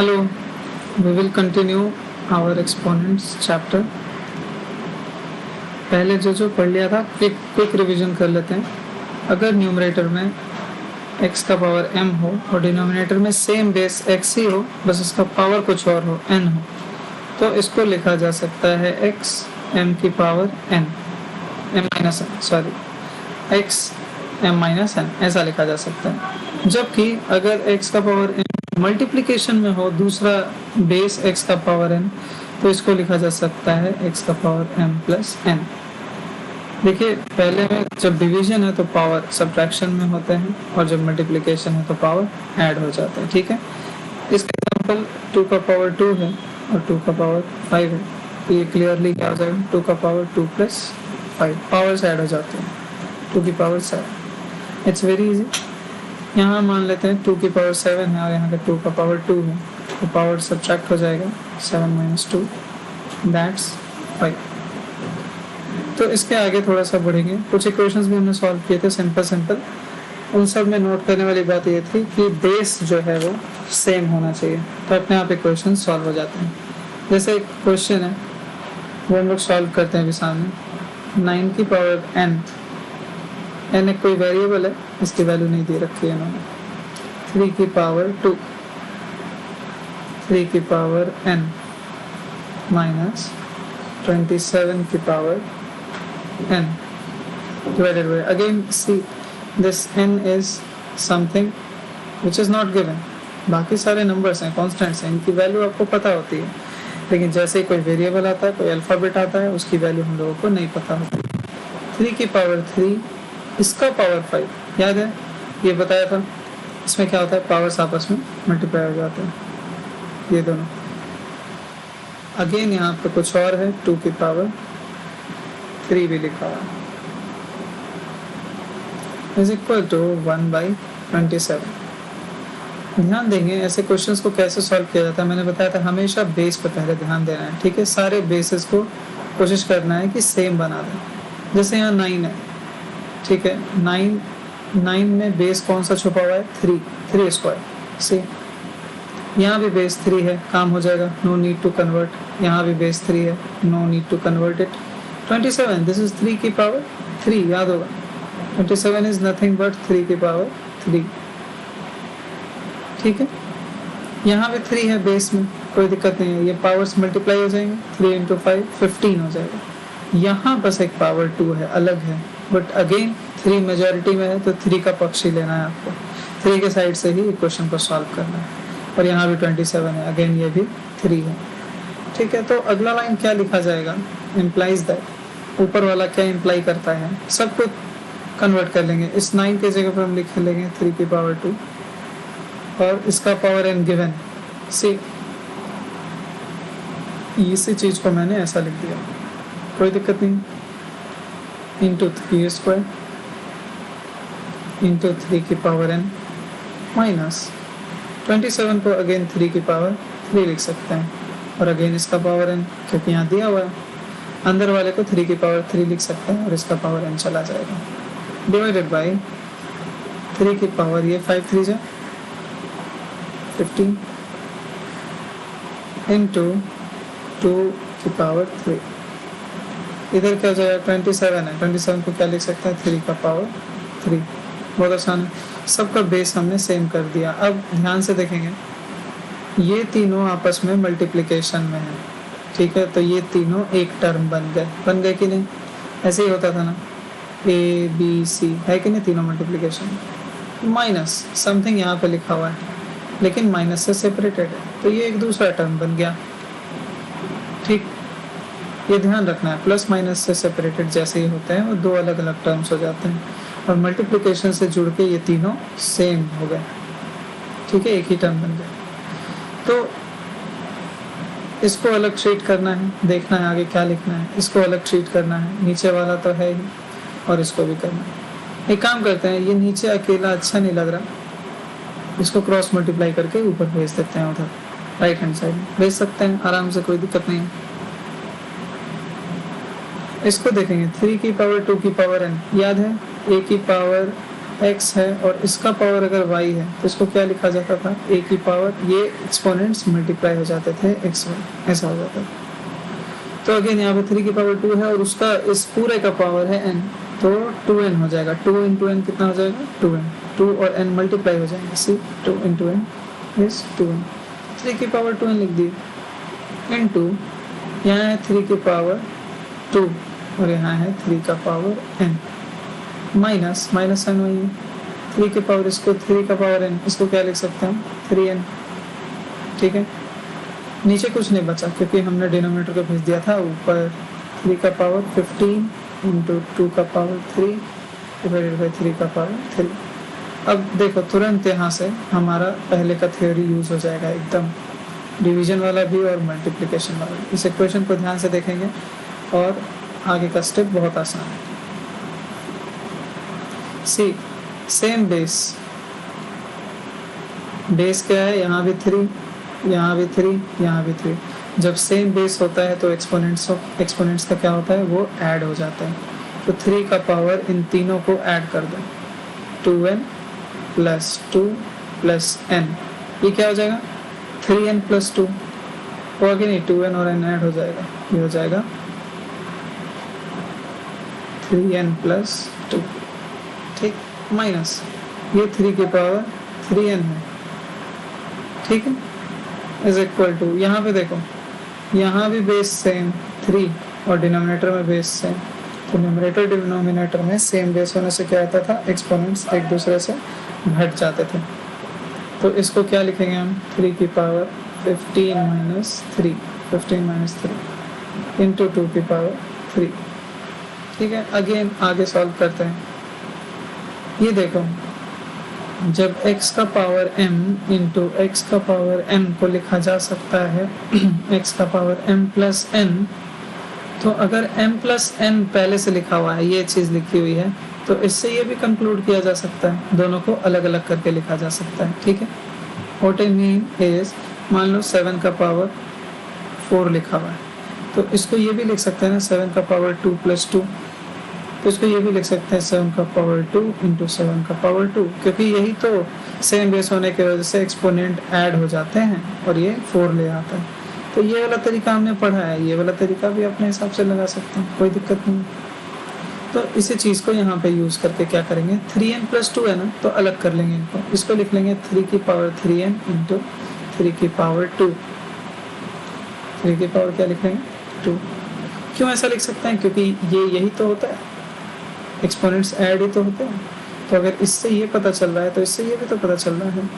Hello, we will continue our exponents chapter. पहले जो पढ़ लिया था क्विक रिवीजन कर लेते हैं। अगर न्यूमरेटर में x का पावर m हो और डिनोमिनेटर में सेम बेस x ही हो, बस उसका पावर कुछ और हो, n हो, तो इसको लिखा जा सकता है x m की power n, x m minus n, ऐसा लिखा जा सकता है। जबकि अगर x का पावर n मल्टीप्लिकेशन में हो, दूसरा बेस x का पावर n, तो इसको लिखा जा सकता है x का पावर m प्लस n। देखिए, पहले में जब डिवीजन है तो पावर सब्ट्रैक्शन में होते हैं और जब मल्टीप्लिकेशन है तो पावर ऐड हो जाता है। ठीक है, इसका एग्जांपल 2 का पावर 2 है और 2 का पावर 5 है, तो ये क्लियरली क्या हो जाएगा, 2 का पावर 2 प्लस 5, पावर्स ऐड हो जाते हैं, 2 की पावर 7। It's very easy. यहाँ मान लेते हैं 2 की पावर 7 है और यहाँ का 2 का पावर 2 है, तो पावर सब्ट्रैक्ट हो जाएगा, 7 माइनस 2 दैट्स 5। तो इसके आगे थोड़ा सा बढ़ेंगे। कुछ इक्वेशंस भी हमने सॉल्व किए थे सिंपल। उन सब में नोट करने वाली बात ये थी कि बेस जो है वो सेम होना चाहिए, तो अपने आप इक्वेशन सॉल्व हो जाते हैं। जैसे एक क्वेश्चन है वो हम लोग सॉल्व करते हैं अभी सामने। 9 की पावर n, n एक कोई वेरिएबल है, इसकी वैल्यू नहीं दे रखी है इन्होंने। 3 की पावर 2, 3 की पावर n माइनस 27 की power n divided by, again see this n is something which is not given। बाकी सारे नंबर्स हैं, कॉन्स्टेंट्स हैं, इनकी वैल्यू आपको पता होती है, लेकिन जैसे ही कोई वेरिएबल आता है, कोई अल्फ़ाबेट आता है, उसकी वैल्यू हम लोगों को नहीं पता होती। 3 की पावर 3, इसका पावर 5 याद है, ये बताया था। इसमें क्या होता है, पावर्स आपस में मल्टीप्लाई हो जाते हैं, ये दोनों। अगेन यहाँ पे कुछ और है, 2 की पावर 3 भी लिखा हुआ है, इज इक्वल टू 1/27। ध्यान देंगे ऐसे क्वेश्चंस को कैसे सॉल्व किया जाता है। मैंने बताया था हमेशा बेस पर पहले ध्यान देना है। ठीक है, सारे बेसिस को कोशिश करना है कि सेम बना दें। जैसे यहाँ 9 है, ठीक है, 9 में बेस कौन सा छुपा हुआ है, 3 स्क्वायर। सी यहाँ भी बेस 3 है, काम हो जाएगा, नो नीड टू कन्वर्ट। यहाँ भी बेस 3 है, no need to convert it. 27, this is 3 की पावर 3, याद होगा। 27 इज नथिंग बट 3 की पावर 3। ठीक है, यहाँ भी 3 है बेस में, कोई दिक्कत नहीं है, ये पावर्स मल्टीप्लाई हो जाएंगे, 3 इंटू 5 15 हो जाएगा। यहाँ बस एक पावर 2 है, अलग है, बट अगेन 3 मेजॉरिटी में है, तो 3 का पक्ष ही लेना है आपको, 3 के साइड से ही इक्वेशन को सॉल्व करना है। और यहाँ भी 27 है, अगेन ये भी 3 है। ठीक है, तो अगला लाइन क्या लिखा जाएगा, इम्प्लाइज दैट। ऊपर वाला क्या इम्प्लाई करता है, सब कुछ कन्वर्ट कर लेंगे। इस 9 के जगह पर हम लिख लेंगे 3 की पावर 2 और इसका पावर n गिवन। सी इसी चीज को मैंने ऐसा लिख दिया, कोई दिक्कत नहीं, इंटू 3 स्क्वायर इंटू 3 की पावर n माइनस 27 को अगेन 3 की पावर 3 लिख सकते हैं, और अगेन इसका पावर n, क्योंकि यहाँ दिया हुआ है, अंदर वाले को 3 की पावर 3 लिख सकते हैं और इसका पावर n चला जाएगा, डिवाइडेड बाई 3 की पावर, ये 5 3 जा 15 इंटू 2 की पावर 3। इधर क्या हो जाएगा, 27 है, 27 को क्या लिख सकते हैं, 3 का पावर 3। बहुत आसान है, सबका बेस हमने सेम कर दिया। अब ध्यान से देखेंगे, ये तीनों आपस में मल्टीप्लिकेशन में है। ठीक है, तो ये तीनों एक टर्म बन गए कि नहीं, ऐसे ही होता था ना, ए बी सी है कि नहीं, तीनों मल्टीप्लिकेशन। माइनस समथिंग यहाँ पे लिखा हुआ है, लेकिन माइनस से सेपरेटेड है, तो ये एक दूसरा टर्म बन गया। ठीक, ये ध्यान रखना है, प्लस माइनस से सेपरेटेड जैसे ही होते हैं वो दो अलग अलग टर्म्स हो जाते हैं, और मल्टीप्लिकेशन से जुड़ के ये तीनों सेम हो गए। ठीक है, एक ही टर्म बन गया। तो इसको अलग ट्रीट करना है, देखना है आगे क्या लिखना है, इसको अलग ट्रीट करना है, नीचे वाला तो है ही, और इसको भी करना है। एक काम करते हैं, ये नीचे अकेला अच्छा नहीं लग रहा, इसको क्रॉस मल्टीप्लाई करके ऊपर भेज देते हैं, उधर राइट हैंड साइड भेज सकते हैं आराम से, कोई दिक्कत नहीं है। इसको देखेंगे, 3 की पावर 2 की पावर n, याद है, a की पावर x है और इसका पावर अगर y है तो इसको क्या लिखा जाता था, a की पावर, ये एक्सपोनेंट्स मल्टीप्लाई हो जाते थे x y, ऐसा हो जाता था। तो अगेन यहाँ पे 3 की पावर 2 है और उसका इस पूरे का पावर है n, तो 2n हो जाएगा। 2 into n कितना हो जाएगा, 2n। 2 और n मल्टीप्लाई हो जाएंगे, सी 2 into n इज 2n। 3 की पावर 2n लिख दिए इनटू यहाँ है 3 की पावर 2 और यहाँ है 3 का पावर n माइनस साइन वही है 3 के पावर, इसको 3 का पावर n, इसको क्या लिख सकते हैं 3n। ठीक है, नीचे कुछ नहीं बचा क्योंकि हमने डिनोमिनेटर को भेज दिया था ऊपर। 3 का पावर 15 इंटू 2 का पावर 3 डिवाइडेड बाई 3 का पावर 3। अब देखो तुरंत यहाँ से हमारा पहले का थ्योरी यूज हो जाएगा एकदम, डिवीजन वाला भी और मल्टीप्लिकेशन वाला भी। इस इक्वेशन को ध्यान से देखेंगे और आगे का स्टेप बहुत आसान है। सी सेम बेस क्या है, यहाँ भी 3, यहाँ भी 3, यहाँ भी 3। जब सेम बेस होता है तो एक्सपोनेंट्स का क्या होता है, वो ऐड हो जाता है। तो 3 का पावर इन तीनों को ऐड कर दो, 2n प्लस 2 प्लस n, ये क्या हो जाएगा 3n प्लस 2, तो आगे नहीं 2n और n ऐड हो जाएगा, ये हो जाएगा 3n प्लस 2। ठीक, माइनस ये 3 के पावर 3n है, ठीक है, इज इक्वल टू यहाँ पे देखो, यहाँ भी बेस सेम 3 और डिनोमिनेटर में बेस सेम, तो न्यूमरेटर डिनोमिनेटर में सेम बेस होने से क्या होता था, एक्सपोनेंट्स एक दूसरे से घट जाते थे। तो इसको क्या लिखेंगे हम, 3 की पावर 15 माइनस 3 इंटू 2 की पावर 3। ठीक है, अगेन आगे सॉल्व करते हैं। ये देखो, जब x का पावर m इंटू x का पावर m को लिखा जा सकता है x का पावर m प्लस n, तो अगर m प्लस n पहले से लिखा हुआ है, ये चीज़ लिखी हुई है, तो इससे ये भी कंक्लूड किया जा सकता है, दोनों को अलग अलग करके लिखा जा सकता है। ठीक है, व्हाट आई मीन इज, मान लो 7 का पावर 4 लिखा हुआ है, तो इसको ये भी लिख सकते हैं ना 7 का पावर 2 प्लस 2, तो इसको ये भी लिख सकते हैं 7 का पावर 2 इंटू 7 का पावर 2, क्योंकि यही तो सेम बेस होने की वजह से एक्सपोनेंट ऐड हो जाते हैं और ये 4 ले आता है। तो ये वाला तरीका हमने पढ़ा है, ये वाला तरीका भी अपने हिसाब से लगा सकते हैं, कोई दिक्कत नहीं। तो इसी चीज़ को यहाँ पे यूज़ करके क्या करेंगे, 3n प्लस 2 है ना, तो अलग कर लेंगे इनको, इसको लिख लेंगे 3 की पावर 3n इंटू 3 की पावर 2। 3 की पावर क्या लिख लेंगे 2। क्यों ऐसा लिख सकते हैं, क्योंकि ये यही तो होता है, एक्सपोनेंट्स ऐड ही तो होते हैं। तो अगर इससे ये पता चल रहा है तो इससे ये भी तो पता चल रहा है।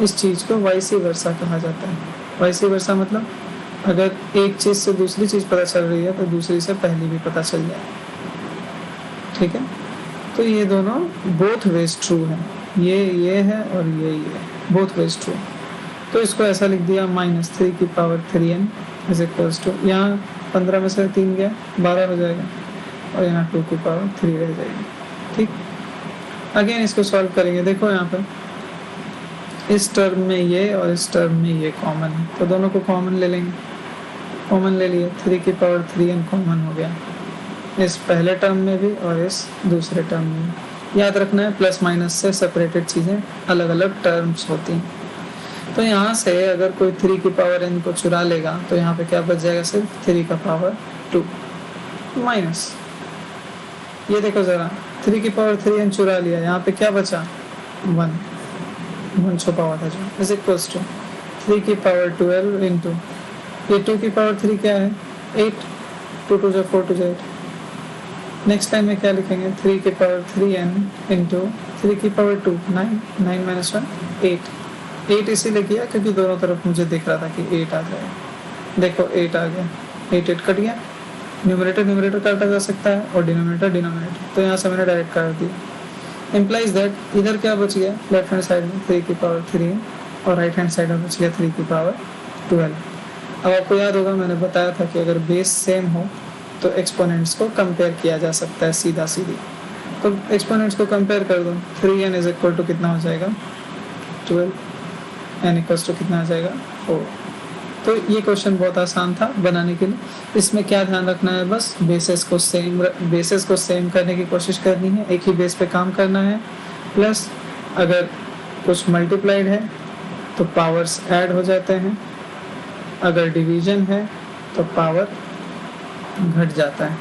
इस चीज़ को वाइस वर्सा कहा जाता है। वाइस वर्सा मतलब अगर एक चीज़ से दूसरी चीज़ पता चल रही है तो दूसरी से पहली भी पता चल जाए। ठीक है, तो ये दोनों बोथ वेज ट्रू है, ये है और ये बोथ वेज ट्रू। तो इसको ऐसा लिख दिया -3 की power 3n is equals to, यहाँ 15 में से 3 गया 12 हो जाएगा और यहाँ 2 की पावर 3 रह जाएगी। ठीक, अगेन इसको सॉल्व करेंगे। देखो यहाँ पर इस टर्म में ये और इस टर्म में ये कॉमन है, तो दोनों को कॉमन ले लेंगे। कॉमन ले लिए, 3 की पावर 3n कॉमन हो गया इस पहले टर्म में भी और इस दूसरे टर्म में। याद रखना है प्लस माइनस से सेपरेटेड चीज़ें अलग अलग टर्म्स होती हैं। तो यहाँ से अगर कोई 3 की पावर n को चुरा लेगा तो यहाँ पे क्या बच जाएगा, सिर्फ 3 का पावर 2 माइनस, ये देखो ज़रा 3 की पावर 3n चुरा लिया, यहाँ पे क्या बचा 1 छुपा हुआ था जो, इज इक्वल्स टू 3 की पावर 12 इंटू ये 2 की पावर 3 क्या है 8, 2 2 जो 4 2 जो 8। नेक्स्ट टाइम में क्या लिखेंगे, 3 की पावर 3n इंटू 3 की पावर 2 9 9 माइनस 1 8 इसीलिए किया क्योंकि दोनों तरफ मुझे दिख रहा था कि 8 आ जाएगा। देखो 8 आ गया, 8 कट गया, न्यूमरेटर काटा जा सकता है और डिनोमिनेटर, तो यहाँ से मैंने डायरेक्ट काट दिया। इम्प्लाइज दैट इधर क्या बच गया, लेफ्ट हैंड साइड में 3 की पावर 3 और राइट हैंड साइड में बच गया 3 की पावर 12। अब आपको याद होगा मैंने बताया था कि अगर बेस सेम हो तो एक्सपोनेंट्स को कंपेयर किया जा सकता है सीधा सीधी। तो एक्सपोनेंट्स को कंपेयर कर दो, 3n इज इक्वल टू कितना हो जाएगा 12, n इक्वल्स टू कितना आ जाएगा 4। तो ये क्वेश्चन बहुत आसान था बनाने के लिए। इसमें क्या ध्यान रखना है, बस बेसिस को सेम करने की कोशिश करनी है, एक ही बेस पे काम करना है। प्लस अगर कुछ मल्टीप्लाइड है तो पावर्स ऐड हो जाते हैं, अगर डिवीजन है तो पावर घट जाता है।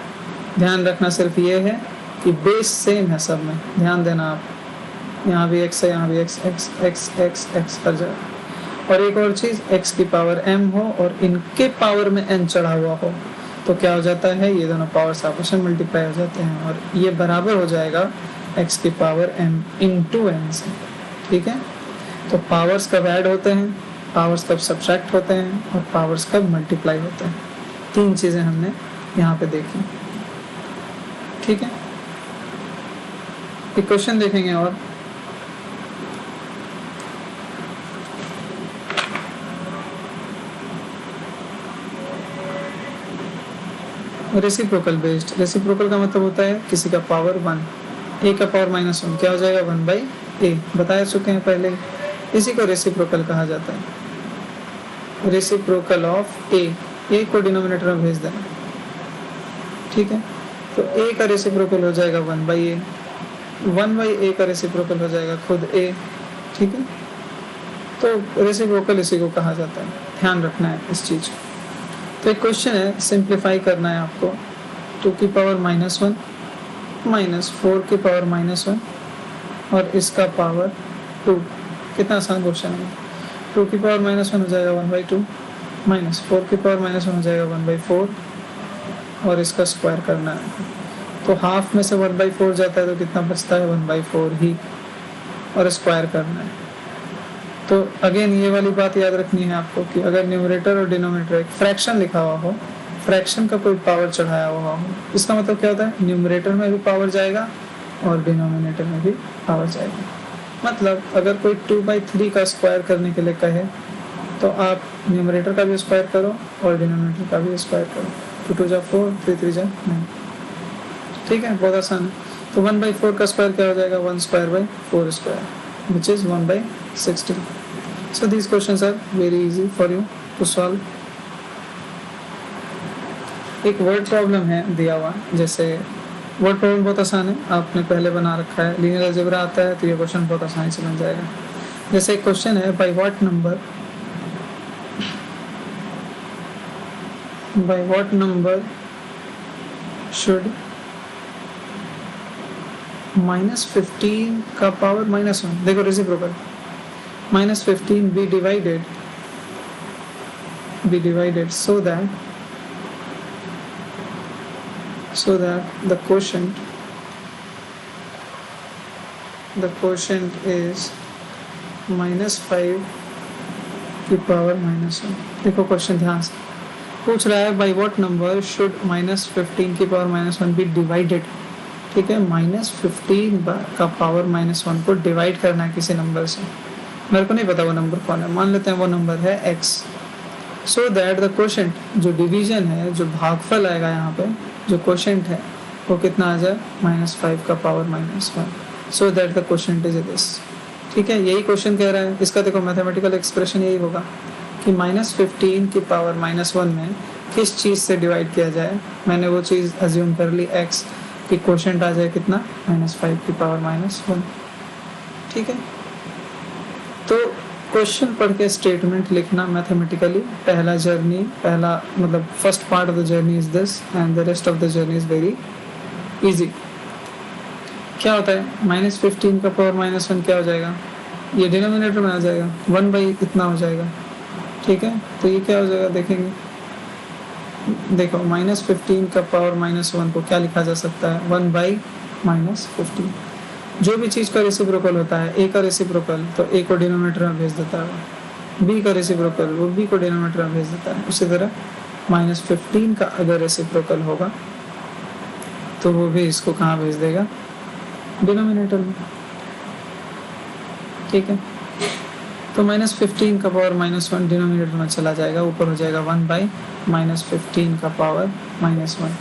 ध्यान रखना सिर्फ ये है कि बेस सेम है सब में, ध्यान देना आप, यहाँ भी x है, यहाँ भी x कर जाए। और एक और चीज़, x की पावर m हो और इनके पावर में n चढ़ा हुआ हो तो क्या हो जाता है, ये दोनों पावर्स आपस में मल्टीप्लाई हो जाते हैं और ये बराबर हो जाएगा x की पावर m इंटू n से। ठीक है, तो पावर्स कब ऐड होते हैं, पावर्स कब सब्ट्रैक्ट होते हैं और पावर्स कब मल्टीप्लाई होते हैं, तीन चीज़ें हमने यहाँ पे देखी। ठीक है, एक क्वेश्चन देखेंगे और रेसिप्रोकल बेस्ड। रेसिप्रोकल का मतलब होता है किसी का पावर 1, a का पावर -1 क्या हो जाएगा 1/a, बताया चुके हैं पहले। इसी को रेसिप्रोकल कहा जाता है, रेसिप्रोकल ऑफ a को डिनोमिनेटर में भेज देना। ठीक है, तो a का रेसिप्रोकल हो जाएगा 1/a, 1/a का रेसिप्रोकल हो जाएगा खुद a। ठीक है, तो रेसिप्रोकल इसी को कहा जाता है, ध्यान रखना है इस चीज़ को। तो एक क्वेश्चन है, सिंप्लीफाई करना है आपको, 2 की पावर -1 माइनस 4 की पावर -1 और इसका पावर 2। कितना आसान क्वेश्चन है। 2 की पावर -1 हो जाएगा 1/2 माइनस 4 की पावर -1 हो जाएगा 1/4 और इसका स्क्वायर करना है। तो हाफ में से 1/4 जाता है तो कितना बचता है 1/4 ही, और स्क्वायर करना है। तो अगेन ये वाली बात याद रखनी है आपको कि अगर न्यूमरेटर और डिनोमिनेटर एक फ्रैक्शन लिखा हुआ हो, फ्रैक्शन का कोई पावर चढ़ाया हुआ हो, इसका मतलब क्या होता है, न्यूमरेटर में भी पावर जाएगा और डिनोमिनेटर में भी पावर जाएगा। मतलब अगर कोई 2/3 का स्क्वायर करने के लिए कहे तो आप न्यूमरेटर का भी स्क्वायर करो और डिनोमिनेटर का भी स्क्वायर करो। 2 2 जा 4, 3 3 जा 9। ठीक है, बहुत आसान है। तो 1/4 का स्क्वायर क्या हो जाएगा, 1/4 square which is 1/60। So these questions are very easy for you to solve। एक वर्ड प्रॉब्लम है दिया हुआ, जैसे वर्ड प्रॉब्लम बहुत आसान है, आपने पहले बना रखा है, लीनियर अलजेब्रा आता है तो ये क्वेश्चन बहुत आसानी से बन जाएगा। जैसे एक क्वेश्चन है, बाय व्हाट नंबर शुड -15 का पावर -1, देखो reciprocal, -15 be divided so that the quotient is -5 की पावर -1। देखो क्वेश्चन ध्यान से पूछ रहा है, बाई व्हाट नंबर शुड -15 की पावर -1 बी डिवाइडेड। ठीक है, -15 का पावर -1 को डिवाइड करना है किसी नंबर से, मेरे को नहीं पता वो नंबर कौन है, मान लेते हैं वो नंबर है x। So that the quotient, जो डिवीजन है, जो भागफल आएगा यहाँ पे, जो क्वोशेंट है वो कितना आ जाए, -5 का power -1। So that the quotient is this. ठीक है, यही क्वेश्चन कह रहा है। इसका देखो मैथमेटिकल एक्सप्रेशन यही होगा कि -15 की पावर -1 में किस चीज़ से डिवाइड किया जाए। मैंने वो चीज़ अज्यूम कर ली x की, क्वोशेंट आ जाए कितना, -5 की पावर -1। ठीक है, तो क्वेश्चन पढ़ के स्टेटमेंट लिखना मैथमेटिकली, पहला मतलब first part of the journey is this and the rest of the journey is very easy. क्या होता है, -15 का पावर -1 क्या हो जाएगा, ये डिनोमिनेटर में आ जाएगा, 1 इतना हो जाएगा। ठीक है, तो ये क्या हो जाएगा देखेंगे, देखो -15 का पावर -1 को क्या लिखा जा सकता है, 1/-15। जो भी चीज़ का रेसिप्रोकल होता है, a का रेसिप्रोकल तो a को डिनोमिनेटर में भेज देता है, b का रेसिप्रोकल वो b को डिनोमिनेटर में भेज देता है। उसी तरह -15 का अगर रेसिप्रोकल होगा तो वो भी इसको कहाँ भेज देगा, डिनोमिनेटर में। ठीक है, तो -15 का पावर -1 डिनोमिनेटर में चला जाएगा, ऊपर हो जाएगा 1/-15 का पावर -1।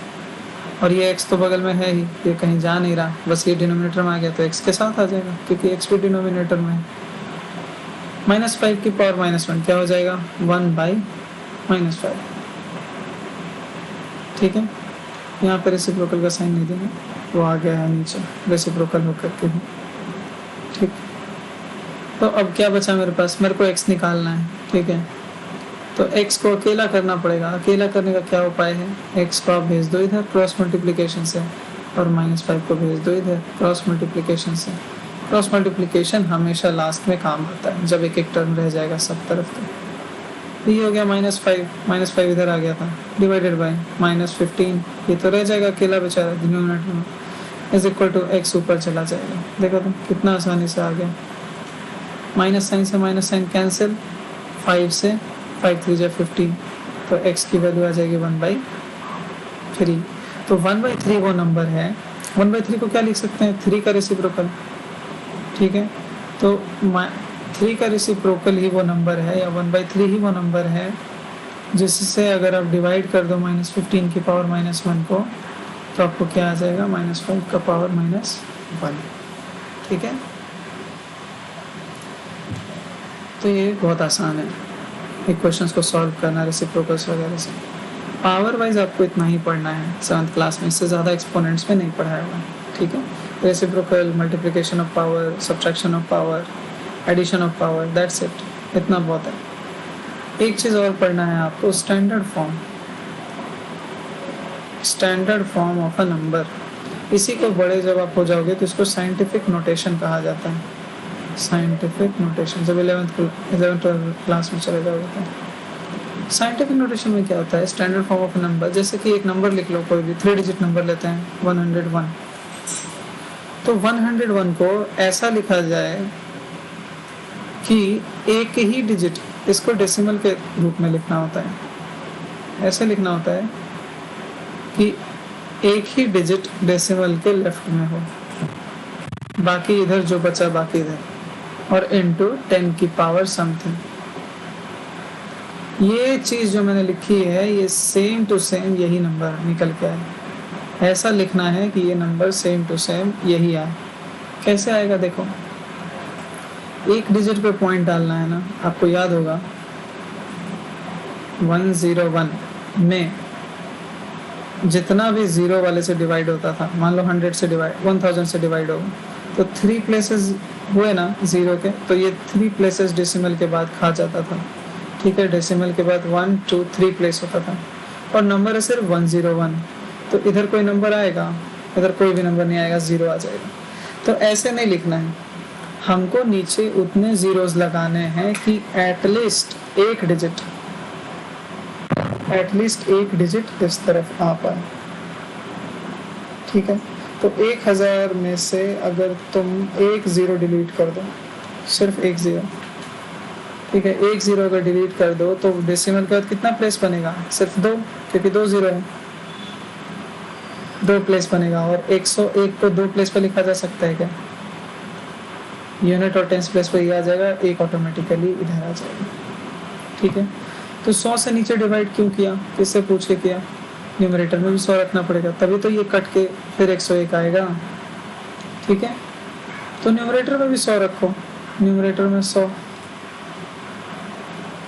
और ये x तो बगल में है ही, ये कहीं जा नहीं रहा, बस ये डिनोमिनेटर में आ गया तो x के साथ आ जाएगा क्योंकि x भी डिनोमिनेटर में है। -5 की पावर -1 क्या हो जाएगा, -5। ठीक है, यहाँ पर रेसिप्रोकल का साइन नहीं देंगे, वो आ गया है नीचे रेसिप्रोकल होकर के भी। ठीक, तो अब क्या बचा मेरे पास, मेरे को x निकालना है। ठीक है, तो x को अकेला करना पड़ेगा। अकेला करने का क्या उपाय है, x को आप भेज दो इधर क्रॉस मल्टीप्लिकेशन से, और -5 को भेज दो इधर क्रॉस मल्टीप्लिकेशन से। क्रॉस मल्टीप्लिकेशन हमेशा लास्ट में काम आता है, जब एक एक टर्म रह जाएगा सब तरफ। तो ये हो गया -5 इधर आ गया था, डिवाइडेड बाय -15, ये तो रह जाएगा अकेला बेचारा डिनोमिनेटर में, इज इक्वल टू x ऊपर चला जाएगा। देखो तो कितना आसानी से आ गया, माइनस साइन से माइनस साइन कैंसिल, 5 से 5 3 15, तो x की वैल्यू आ जाएगी 1/3। तो 1/3 वो नंबर है, 1/3 को क्या लिख सकते हैं, 3 का रेसिप्रोकल। ठीक है, तो 3 का रेसिप्रोकल ही वो नंबर है, या 1/3 ही वो नंबर है जिससे अगर आप डिवाइड कर दो -15 की पावर -1 को, तो आपको क्या आ जाएगा, -5 का पावर -1। ठीक है, तो ये बहुत आसान है इक्वेशंस को सॉल्व करना रेसिप्रोकल्स वगैरह से। पावर वाइज आपको इतना ही पढ़ना है 7th क्लास में, इससे ज़्यादा एक्सपोनेंट्स में नहीं पढ़ाया हुआ। ठीक है, reciprocal, multiplication of power, subtraction of power, addition of power, that's it, इतना बहुत है। एक चीज़ और पढ़ना है आपको, standard form of a number. इसी को बड़े जब आप हो जाओगे तो इसको साइंटिफिक नोटेशन कहा जाता है। साइंटिफिक नोटेशन जब 11th क्लास में चले जाओगे तो साइंटिफिक नोटेशन में क्या होता है, स्टैंडर्ड फॉर्म ऑफ नंबर। जैसे कि एक नंबर लिख लो, कोई भी 3 डिजिट नंबर लेते हैं 101, तो 101 को ऐसा लिखा जाए कि एक ही डिजिट, इसको डेसिमल के रूप में लिखना होता है। ऐसे लिखना होता है कि एक ही डिजिट डेसिमल के लेफ्ट में हो, बाकी इधर जो बचा बाकी इधर, और इनटू 10 की पावर समथिंग। ये चीज़ जो मैंने लिखी है ये सेम टू सेम यही नंबर निकल के आए। ऐसा लिखना है कि ये नंबर सेम टू सेम यही आए। कैसे आएगा देखो, एक डिजिट पे पॉइंट डालना है ना, आपको याद होगा 101 में जितना भी जीरो वाले से डिवाइड होता था, मान लो 100 से डिवाइड 1000 से डिवाइड होगा, तो 3 प्लेसेस हुए ना जीरो के, तो ये 3 प्लेसेस डेसिमल के बाद खा जाता था। ठीक है, डेसिमल के बाद 1 2 3 प्लेस होता था, और नंबर है सिर्फ 101, तो इधर कोई नंबर आएगा, इधर कोई भी नंबर नहीं आएगा, जीरो आ जाएगा। तो ऐसे नहीं लिखना है, हमको नीचे उतने जीरोस लगाने हैं कि एटलीस्ट एक डिजिट इस तरफ आ पाए। ठीक है, तो 1000 में से अगर तुम एक ज़ीरो डिलीट कर दो, सिर्फ एक ज़ीरो, ठीक है, एक ज़ीरो अगर डिलीट कर दो तो डेसिमल के बाद कितना प्लेस बनेगा, सिर्फ 2, क्योंकि 2 ज़ीरो है, 2 प्लेस बनेगा। और 101 को 2 प्लेस पर लिखा जा सकता है क्या, यूनिट और टेंस प्लेस पर ये आ जाएगा, एक ऑटोमेटिकली इधर आ जाएगा। ठीक है, तो 100 से नीचे डिवाइड क्यों किया, किससे पूछ के किया, न्यूमरेटर में भी 100 रखना पड़ेगा, तभी तो ये कट के फिर 101 आएगा। ठीक है, तो न्यूमरेटर में भी 100 रखो, न्यूमरेटर में 100,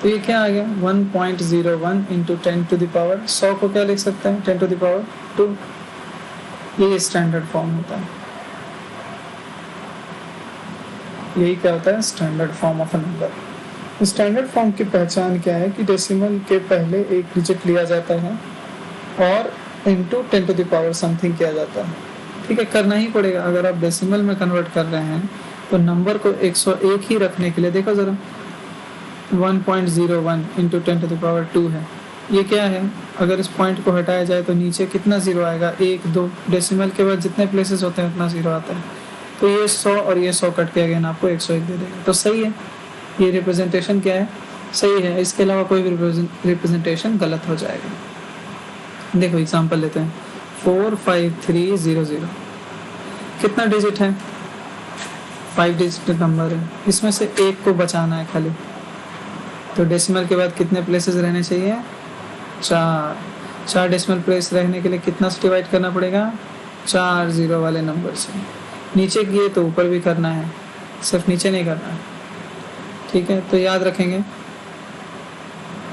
तो ये क्या आ गया 1.01 इंटू 10 टू द पावर, 100 को क्या लिख सकते हैं 10 टू द पावर 2। ये स्टैंडर्ड फॉर्म होता है, यही क्या होता है, standard form of a number. Standard form की पहचान क्या है कि डेसिमल के पहले एक डिजिट लिया जाता है और into 10 to the power something किया जाता है। ठीक है, करना ही पड़ेगा, अगर आप डेसिमल में कन्वर्ट कर रहे हैं तो नंबर को 101 ही रखने के लिए देखो ज़रा, 1.01 इंटू 10 टू द पावर 2 है, ये क्या है, अगर इस पॉइंट को हटाया जाए तो नीचे कितना ज़ीरो आएगा, 1 2, डेसिमल के बाद जितने प्लेसेस होते हैं उतना ज़ीरो आता है, तो ये 100 और ये 100 कट के अगेन आपको 101 दे देगा, तो सही है, ये रिप्रेजेंटेशन क्या है, सही है, इसके अलावा कोई भी रिप्रेजेंटेशन गलत हो जाएगा। देखो एग्जांपल लेते हैं, 45300 कितना डिजिट है, 5 डिजिट नंबर है, इसमें से एक को बचाना है खाली, तो डेसिमल के बाद कितने प्लेसेस रहने चाहिए, 4 डेसिमल प्लेस रहने के लिए कितना से डिवाइड करना पड़ेगा, 4 जीरो वाले नंबर से। नीचे किए तो ऊपर भी करना है, सिर्फ नीचे नहीं करना है। ठीक है, तो याद रखेंगे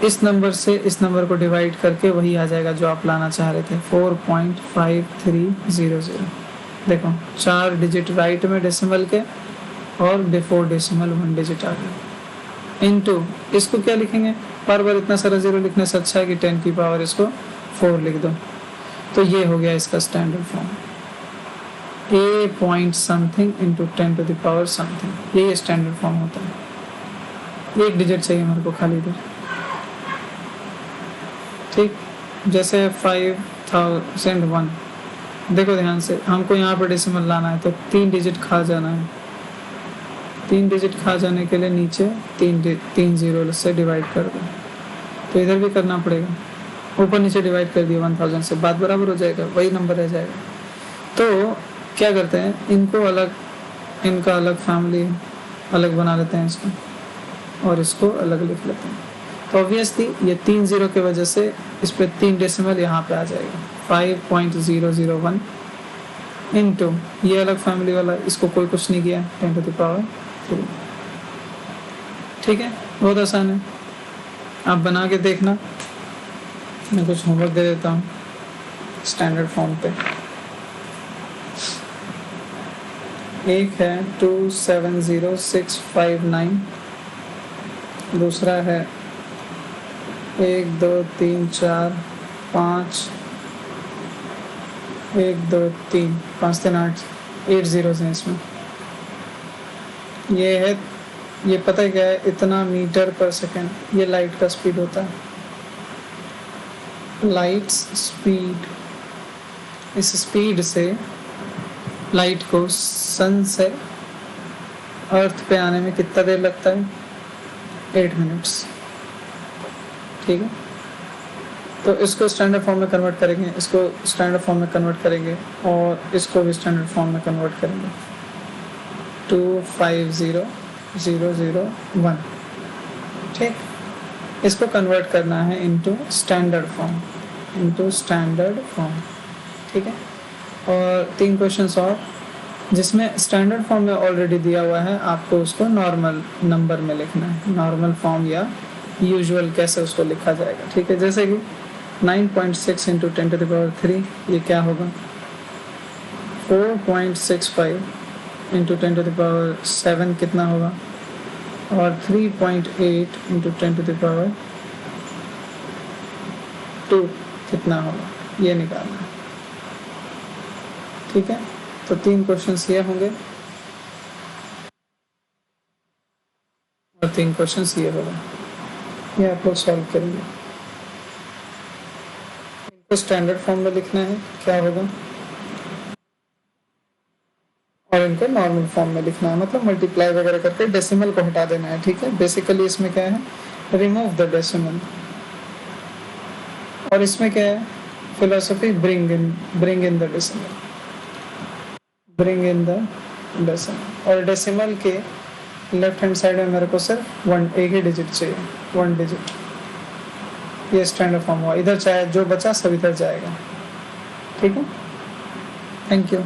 इस नंबर से इस नंबर को डिवाइड करके वही आ जाएगा जो आप लाना चाह रहे थे, 4.5300। देखो 4 डिजिट राइट में डेसिमल के और बिफोर डेसिमल 1 डिजिट आ गया। इनटू इसको क्या लिखेंगे, बार बार इतना सारा जीरो लिखने से अच्छा है कि 10 की पावर इसको 4 लिख दो। तो ये हो गया इसका standard form, a point something into 10 to the power something, ये स्टैंडर्ड फॉर्म होता है। एक डिजिट चाहिए मेरे को खाली इधर, ठीक। जैसे 5001, देखो ध्यान से, हमको यहाँ पर डेसिमल लाना है तो 3 डिजिट खा जाना है। 3 डिजिट खा जाने के लिए नीचे 3 जीरो से डिवाइड कर दो, तो इधर भी करना पड़ेगा। ऊपर नीचे डिवाइड कर दिया 1000 से, बात बराबर हो जाएगा, वही नंबर रह जाएगा। तो क्या करते हैं, इनको अलग, इनका अलग फैमिली अलग बना लेते हैं इसको, और इसको अलग लिख लेते हैं। तो ऑब्वियसली ये 3 जीरो की वजह से इस पर 3 डेसिमल यहाँ पे आ जाएगा, 5.001 इंटू ये अलग फैमिली वाला, इसको कोई कुछ नहीं किया, 10 टू द पावर 3। ठीक है, बहुत आसान है, आप बना के देखना। मैं कुछ होमवर्क दे देता हूँ स्टैंडर्ड फॉर्म पे। एक है 270659, दूसरा है 1 2 3 4 5 1 2 3 5 3 8 8 जीरोस हैं इसमें। ये है, ये पता है क्या है, इतना मीटर पर सेकेंड, ये लाइट का स्पीड होता है, लाइट स्पीड। इस स्पीड से लाइट को सन से अर्थ पे आने में कितना देर लगता है, 8 मिनट्स। ठीक है, तो इसको स्टैंडर्ड फॉर्म में कन्वर्ट करेंगे, इसको स्टैंडर्ड फॉर्म में कन्वर्ट करेंगे, और इसको भी स्टैंडर्ड फॉर्म में कन्वर्ट करेंगे, 250001। ठीक, इसको कन्वर्ट करना है इनटू स्टैंडर्ड फॉर्म, ठीक है। और 3 क्वेश्चंस और, जिसमें स्टैंडर्ड फॉर्म में ऑलरेडी दिया हुआ है, आपको उसको नॉर्मल नंबर में लिखना है, नॉर्मल फॉर्म या यूजुअल कैसे उसको लिखा जाएगा। ठीक है, जैसे कि 9.6 इंटू 10 टू द पावर 3, ये क्या होगा, 4.65 इंटू 10 टू द पावर 7 कितना होगा, और 3.8 इंटू 10 टू द पावर 2 कितना होगा, ये निकालना है। ठीक है, तो 3 क्वेश्चंस ये होंगे और 3 क्वेश्चंस ये होगा, ये आप लोग सॉल्व करेंगे। इनको स्टैंडर्ड फॉर्म में लिखना है, क्या होगा, और इनको नॉर्मल फॉर्म में लिखना है, मतलब मल्टीप्लाई वगैरह करके डेसिमल को हटा देना है। ठीक है, बेसिकली इसमें क्या है, रिमूव द डेसिमल, और इसमें क्या है, philosophy bring in the decimal, और डेसिमल के लेफ्ट हैंड साइड में मेरे को सिर्फ एक ही डिजिट चाहिए, 1 डिजिट। ये स्टैंडर्ड फॉर्म हुआ, इधर चाहे जो बचा सब इधर जाएगा। ठीक है, थैंक यू।